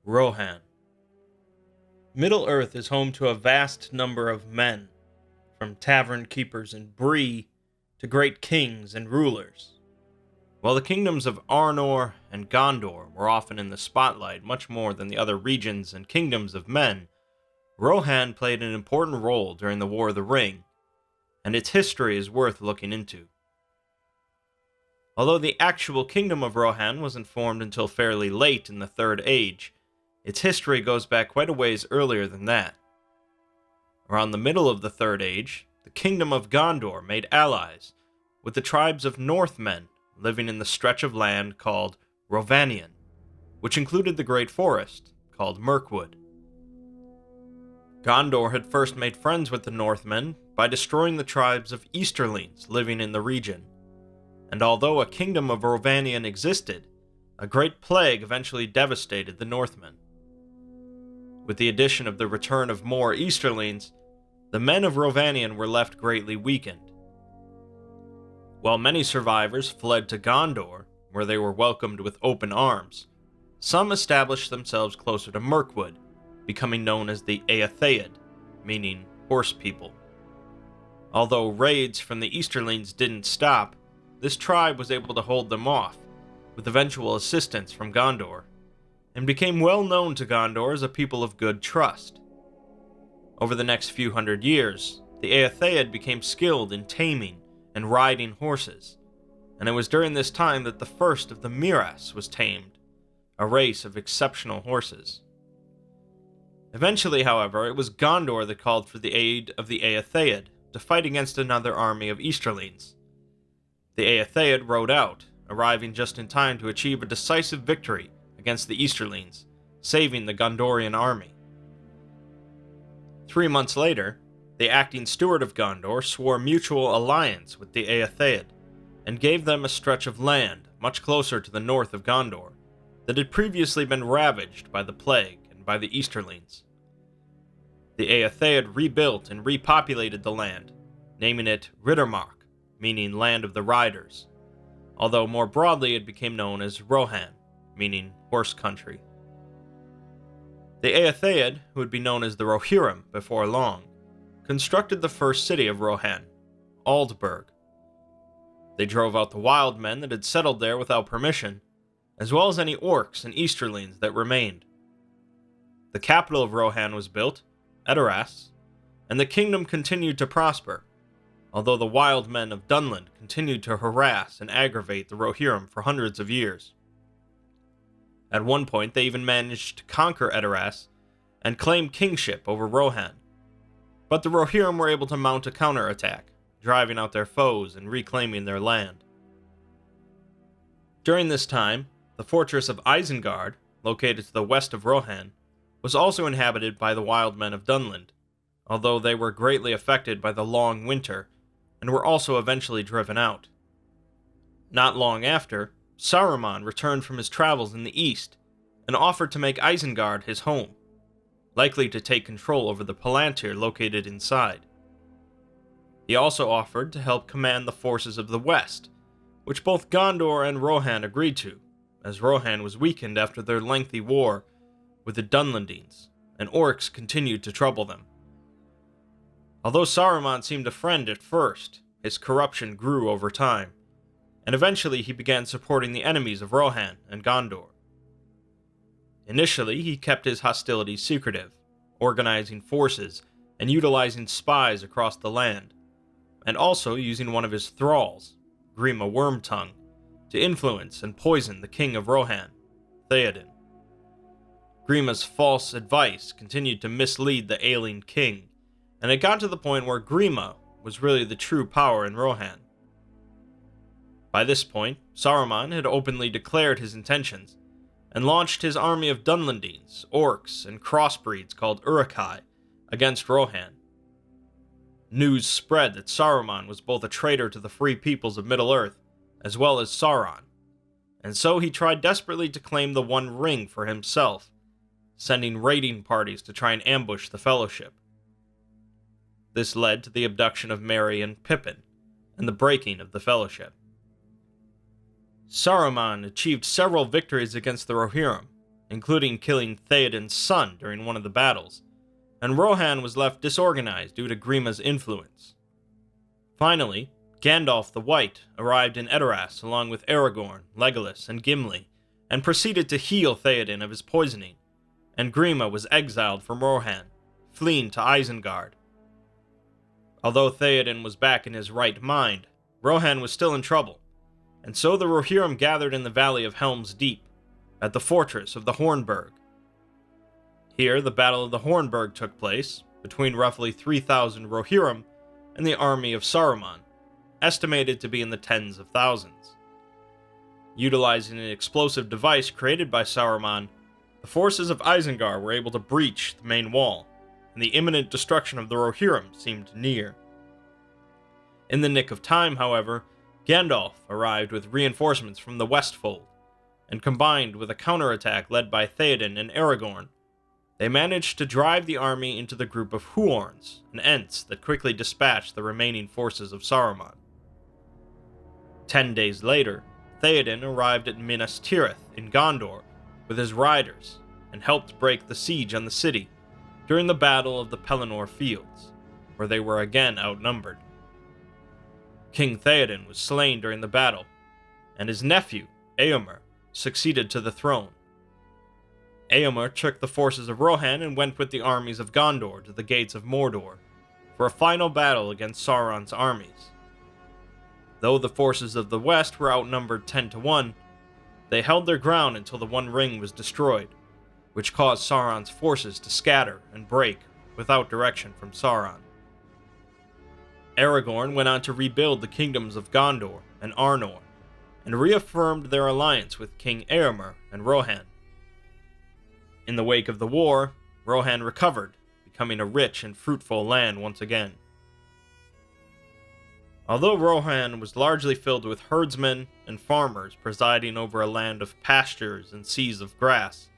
Rohan. Middle-earth is home to a vast number of men, from tavern keepers and Bree to great kings and rulers. While the kingdoms of Arnor and Gondor were often in the spotlight much more than the other regions and kingdoms of men, Rohan played an important role during the War of the Ring, and its history is worth looking into. Although the actual kingdom of Rohan wasn't formed until fairly late in the Third Age, its history goes back quite a ways earlier than that. Around the middle of the Third Age, the kingdom of Gondor made allies with the tribes of Northmen living in the stretch of land called Rovanion, which included the Great Forest, called Mirkwood. Gondor had first made friends with the Northmen by destroying the tribes of Easterlings living in the region, and although a kingdom of Rovanion existed, a great plague eventually devastated the Northmen. With the addition of the return of more Easterlings, the men of Rovanion were left greatly weakened. While many survivors fled to Gondor, where they were welcomed with open arms, some established themselves closer to Mirkwood, becoming known as the Eotheod, meaning horse people. Although raids from the Easterlings didn't stop, this tribe was able to hold them off, with eventual assistance from Gondor, and became well known to Gondor as a people of good trust. Over the next few hundred years, the Eotheod became skilled in taming and riding horses, and it was during this time that the first of the Miras was tamed, a race of exceptional horses. Eventually, however, it was Gondor that called for the aid of the Eotheod to fight against another army of Easterlings. The Eotheod rode out, arriving just in time to achieve a decisive victory against the Easterlings, saving the Gondorian army. 3 months later, the acting steward of Gondor swore mutual alliance with the Eotheod, and gave them a stretch of land much closer to the north of Gondor that had previously been ravaged by the plague and by the Easterlings. The Eotheod rebuilt and repopulated the land, naming it Riddermark, meaning Land of the Riders, although more broadly it became known as Rohan, meaning horse country. The Eotheod, who would be known as the Rohirrim before long, constructed the first city of Rohan, Aldburg. They drove out the wild men that had settled there without permission, as well as any orcs and Easterlings that remained. The capital of Rohan was built, Edoras, and the kingdom continued to prosper, although the wild men of Dunland continued to harass and aggravate the Rohirrim for hundreds of years. At one point, they even managed to conquer Edoras and claim kingship over Rohan, but the Rohirrim were able to mount a counterattack, driving out their foes and reclaiming their land. During this time, the fortress of Isengard, located to the west of Rohan, was also inhabited by the wild men of Dunland, although they were greatly affected by the long winter and were also eventually driven out. Not long after, Saruman returned from his travels in the east and offered to make Isengard his home, likely to take control over the Palantir located inside. He also offered to help command the forces of the west, which both Gondor and Rohan agreed to, as Rohan was weakened after their lengthy war with the Dunlandines, and orcs continued to trouble them. Although Saruman seemed a friend at first, his corruption grew over time, and eventually he began supporting the enemies of Rohan and Gondor. Initially, he kept his hostilities secretive, organizing forces and utilizing spies across the land, and also using one of his thralls, Grima Wormtongue, to influence and poison the king of Rohan, Théoden. Grima's false advice continued to mislead the ailing king, and it got to the point where Grima was really the true power in Rohan. By this point, Saruman had openly declared his intentions, and launched his army of Dunlandines, orcs, and crossbreeds called Uruk-hai against Rohan. News spread that Saruman was both a traitor to the free peoples of Middle-earth, as well as Sauron, and so he tried desperately to claim the One Ring for himself, sending raiding parties to try and ambush the Fellowship. This led to the abduction of Merry and Pippin, and the breaking of the Fellowship. Saruman achieved several victories against the Rohirrim, including killing Théoden's son during one of the battles, and Rohan was left disorganized due to Grima's influence. Finally, Gandalf the White arrived in Edoras along with Aragorn, Legolas, and Gimli, and proceeded to heal Théoden of his poisoning, and Grima was exiled from Rohan, fleeing to Isengard. Although Théoden was back in his right mind, Rohan was still in trouble, and so the Rohirrim gathered in the valley of Helm's Deep, at the fortress of the Hornburg. Here, the Battle of the Hornburg took place, between roughly 3,000 Rohirrim and the army of Saruman, estimated to be in the tens of thousands. Utilizing an explosive device created by Saruman, the forces of Isengard were able to breach the main wall, and the imminent destruction of the Rohirrim seemed near. In the nick of time, however, Gandalf arrived with reinforcements from the Westfold, and combined with a counterattack led by Théoden and Aragorn, they managed to drive the army into the group of Huorns and Ents that quickly dispatched the remaining forces of Saruman. 10 days later, Théoden arrived at Minas Tirith in Gondor with his riders and helped break the siege on the city during the Battle of the Pelennor Fields, where they were again outnumbered. King Théoden was slain during the battle, and his nephew, Éomer, succeeded to the throne. Éomer took the forces of Rohan and went with the armies of Gondor to the gates of Mordor for a final battle against Sauron's armies. Though the forces of the West were outnumbered 10-1, they held their ground until the One Ring was destroyed, which caused Sauron's forces to scatter and break without direction from Sauron. Aragorn went on to rebuild the kingdoms of Gondor and Arnor, and reaffirmed their alliance with King Éomer and Rohan. In the wake of the war, Rohan recovered, becoming a rich and fruitful land once again. Although Rohan was largely filled with herdsmen and farmers presiding over a land of pastures and seas of grass,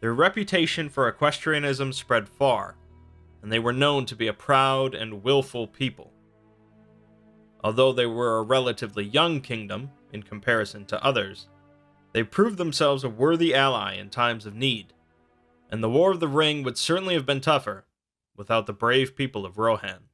their reputation for equestrianism spread far, and they were known to be a proud and willful people. Although they were a relatively young kingdom in comparison to others, they proved themselves a worthy ally in times of need, and the War of the Ring would certainly have been tougher without the brave people of Rohan.